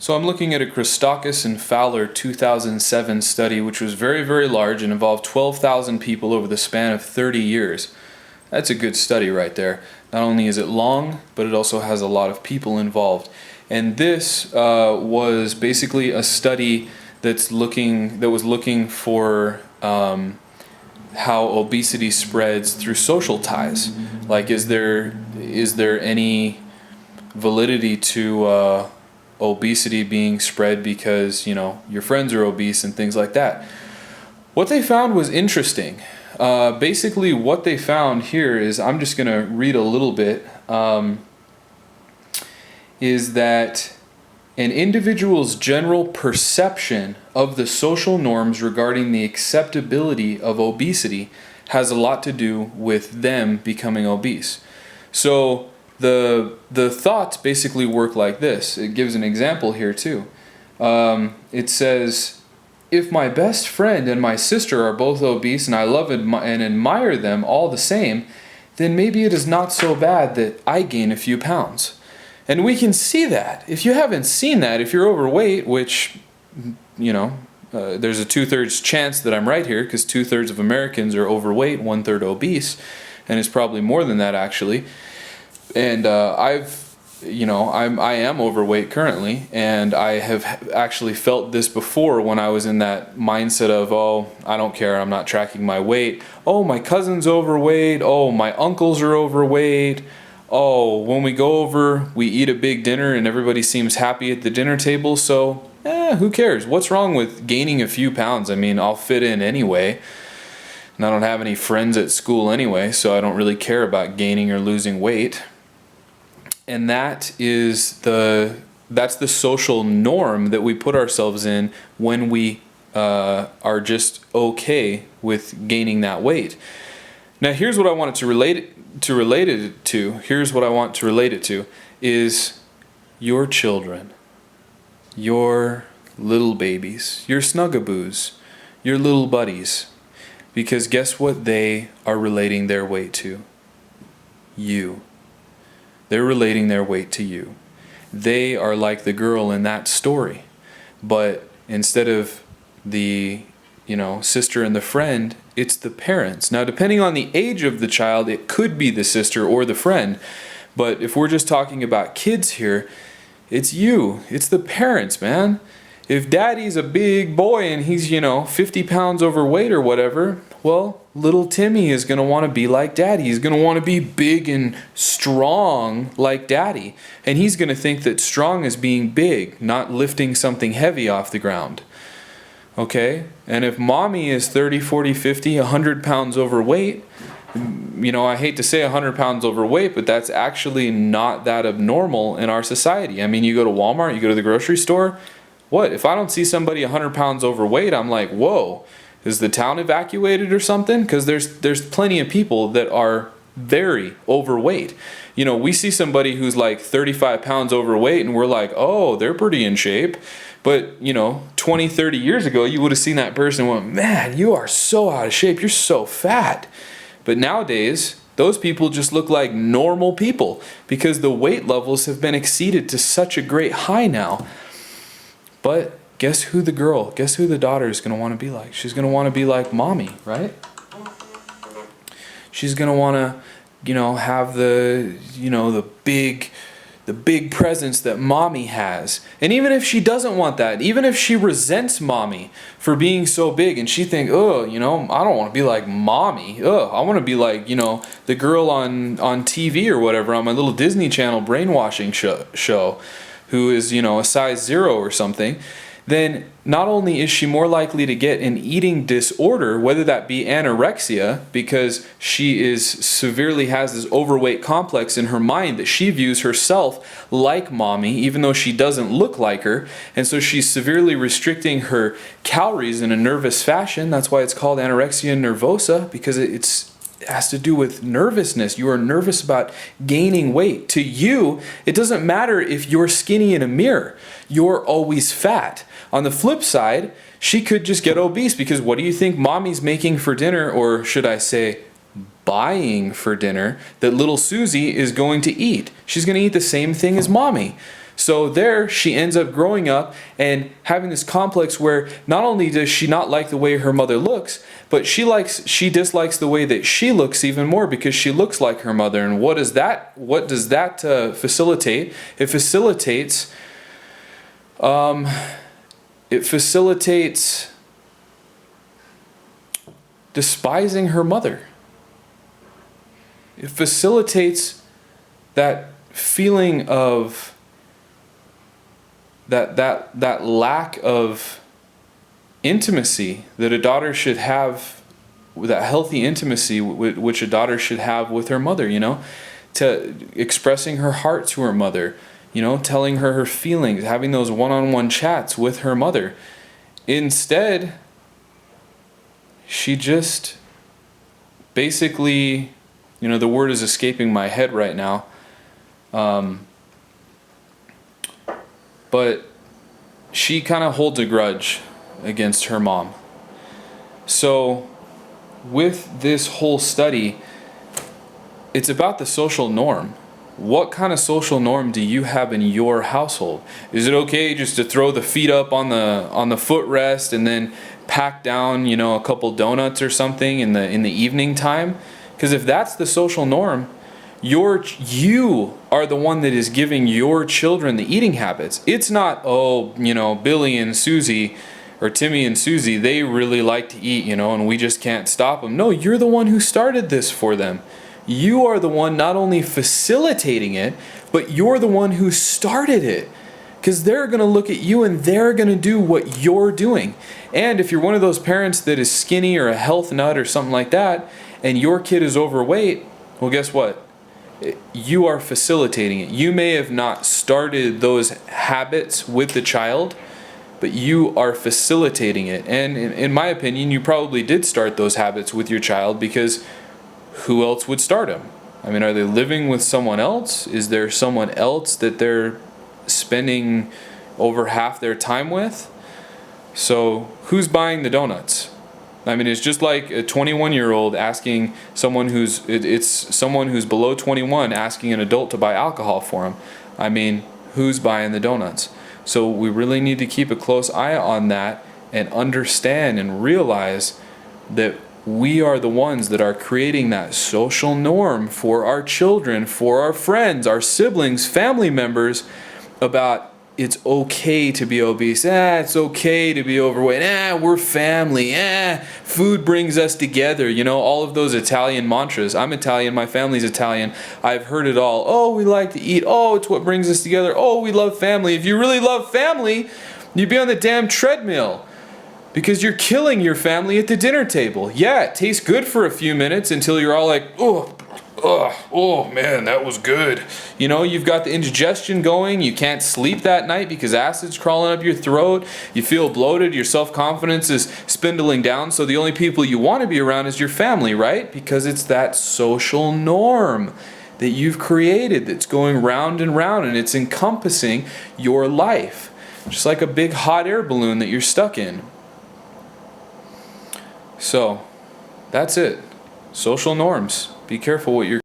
So I'm looking at a Christakis and Fowler 2007 study, which was very, very large and involved 12,000 people over the span of 30 years. That's a good study right there. Not only is it long, but it also has a lot of people involved. And this was basically a study that was looking for how obesity spreads through social ties. Like, is there any validity to obesity being spread because, you know, your friends are obese and things like that? What they found was interesting. Basically what they found here is, I'm just going to read a little bit, is that an individual's general perception of the social norms regarding the acceptability of obesity has a lot to do with them becoming obese. So the thoughts basically work like this. It gives an example here too. It says, if my best friend and my sister are both obese and I love and admire them all the same, then maybe it is not so bad that I gain a few pounds. And we can see that. If you haven't seen that, if you're overweight, which, you know, there's a 2/3 chance that I'm right here, because 2/3 of Americans are overweight, 1/3 obese, and it's probably more than that actually. And I am overweight currently, and I have actually felt this before when I was in that mindset of, oh, I don't care, I'm not tracking my weight. Oh, my cousin's overweight. Oh, my uncles are overweight. Oh, when we go over, we eat a big dinner and everybody seems happy at the dinner table, so who cares? What's wrong with gaining a few pounds? I mean, I'll fit in anyway. And I don't have any friends at school anyway, so I don't really care about gaining or losing weight. And that's the social norm that we put ourselves in when we are just okay with gaining that weight. Now, here's what I wanted to relate it to. Here's what I want to relate it to is your children, your little babies, your snuggaboos, your little buddies. Because guess what they are relating their weight to? You. They're relating their weight to you. They are like the girl in that story. But instead of the, sister and the friend, it's the parents. Now, depending on the age of the child, it could be the sister or the friend. But if we're just talking about kids here, it's you. It's the parents, man. If daddy's a big boy and he's, 50 pounds overweight or whatever, well, little Timmy is going to want to be like daddy. He's going to want to be big and strong like daddy. And he's going to think that strong is being big, not lifting something heavy off the ground. Okay? And if mommy is 30, 40, 50, 100 pounds overweight, I hate to say 100 pounds overweight, but that's actually not that abnormal in our society. I mean, you go to Walmart, you go to the grocery store, what? If I don't see somebody 100 pounds overweight, I'm like, whoa, is the town evacuated or something? Because there's plenty of people that are very overweight. We see somebody who's like 35 pounds overweight and we're like, oh, they're pretty in shape. But, 20, 30 years ago, you would have seen that person and went, man, you are so out of shape. You're so fat. But nowadays, those people just look like normal people because the weight levels have been exceeded to such a great high now. But guess who the daughter is going to want to be like? She's going to want to be like mommy, right? She's going to want to, have the big presence that mommy has. And even if she doesn't want that, even if she resents mommy for being so big and she thinks, oh, I don't want to be like mommy. Oh, I want to be like, the girl on TV or whatever on my little Disney Channel brainwashing show who is, a size 0 or something. Then not only is she more likely to get an eating disorder, whether that be anorexia, because she severely has this overweight complex in her mind that she views herself like mommy, even though she doesn't look like her. And so she's severely restricting her calories in a nervous fashion. That's why it's called anorexia nervosa, because it has to do with nervousness. You are nervous about gaining weight. To you, it doesn't matter if you're skinny in a mirror. You're always fat. On the flip side, she could just get obese because what do you think mommy's making for dinner, or should I say buying for dinner, that little Susie is going to eat? She's going to eat the same thing as mommy. So there she ends up growing up and having this complex where not only does she not like the way her mother looks, but she dislikes the way that she looks even more because she looks like her mother. And what does that facilitate? It facilitates despising her mother. It facilitates that feeling of that lack of intimacy that a daughter should have, that healthy intimacy which a daughter should have with her mother, to expressing her heart to her mother, telling her her feelings, having those one-on-one chats with her mother. Instead, she just basically, the word is escaping my head right now, but she kind of holds a grudge against her mom. So with this whole study, it's about the social norm. What kind of social norm do you have in your household? Is it okay just to throw the feet up on the footrest and then pack down, a couple donuts or something in the evening time? Because if that's the social norm, you are the one that is giving your children the eating habits. It's not, Billy and Susie or Timmy and Susie, they really like to eat, and we just can't stop them. No, you're the one who started this for them. You are the one not only facilitating it, but you're the one who started it. Because they're going to look at you and they're going to do what you're doing. And if you're one of those parents that is skinny or a health nut or something like that, and your kid is overweight, well, guess what? You are facilitating it. You may have not started those habits with the child, but you are facilitating it. And in my opinion, you probably did start those habits with your child, because who else would start them? I mean, are they living with someone else? Is there someone else that they're spending over half their time with? So who's buying the donuts? I mean, it's just like a 21-year-old asking someone it's someone who's below 21 asking an adult to buy alcohol for them. I mean, who's buying the donuts? So we really need to keep a close eye on that and understand and realize that we are the ones that are creating that social norm for our children, for our friends, our siblings, family members, about it's okay to be obese. It's okay to be overweight. We're family. Food brings us together. All of those Italian mantras. I'm Italian. My family's Italian. I've heard it all. Oh, we like to eat. Oh, it's what brings us together. Oh, we love family. If you really love family, you'd be on the damn treadmill, because you're killing your family at the dinner table. Yeah, it tastes good for a few minutes until you're all like, oh man, that was good. You've got the indigestion going. You can't sleep that night because acid's crawling up your throat. You feel bloated. Your self-confidence is spindling down. So the only people you want to be around is your family, right? Because it's that social norm that you've created that's going round and round, and it's encompassing your life. Just like a big hot air balloon that you're stuck in. So, that's it. Social norms. Be careful what you're